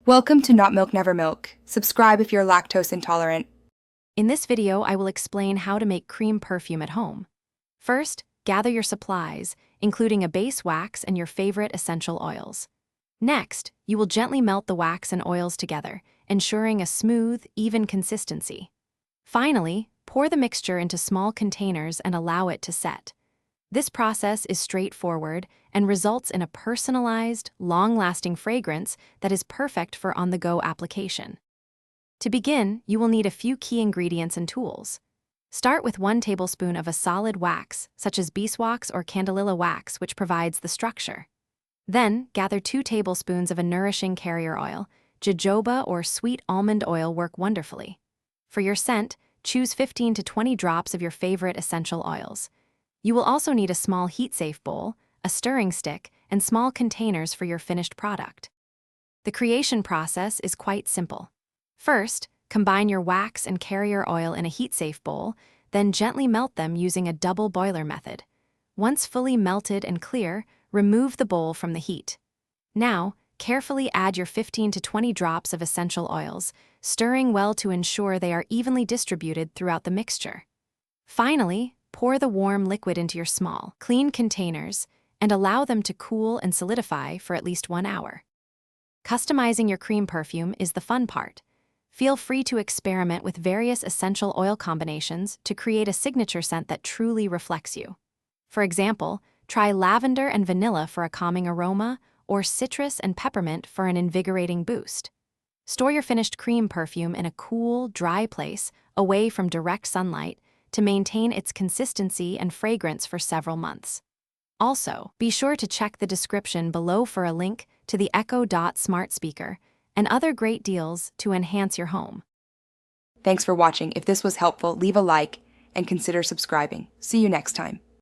Welcome to Not Milk Never Milk. Subscribe if you're lactose intolerant. In this video, I will explain how to make cream perfume at home. First, gather your supplies, including a base wax and your favorite essential oils. Next, you will gently melt the wax and oils together, ensuring a smooth, even consistency. Finally, pour the mixture into small containers and allow it to set. This process is straightforward and results in a personalized, long-lasting fragrance that is perfect for on-the-go application. To begin, you will need a few key ingredients and tools. Start with 1 tablespoon of a solid wax, such as beeswax or candelilla wax, which provides the structure. Then, gather 2 tablespoons of a nourishing carrier oil. Jojoba or sweet almond oil work wonderfully. For your scent, choose 15 to 20 drops of your favorite essential oils. You will also need a small heat-safe bowl, a stirring stick, and small containers for your finished product. The creation process is quite simple. First, combine your wax and carrier oil in a heat-safe bowl, then gently melt them using a double boiler method. Once fully melted and clear, remove the bowl from the heat. Now, carefully add your 15 to 20 drops of essential oils, stirring well to ensure they are evenly distributed throughout the mixture. Finally, pour the warm liquid into your small, clean containers and allow them to cool and solidify for at least 1 hour. Customizing your cream perfume is the fun part. Feel free to experiment with various essential oil combinations to create a signature scent that truly reflects you. For example, try lavender and vanilla for a calming aroma, or citrus and peppermint for an invigorating boost. Store your finished cream perfume in a cool, dry place, away from direct sunlight, to maintain its consistency and fragrance for several months. Also, be sure to check the description below for a link to the Echo Dot smart speaker and other great deals to enhance your home. Thanks for watching. If this was helpful, leave a like and consider subscribing. See you next time.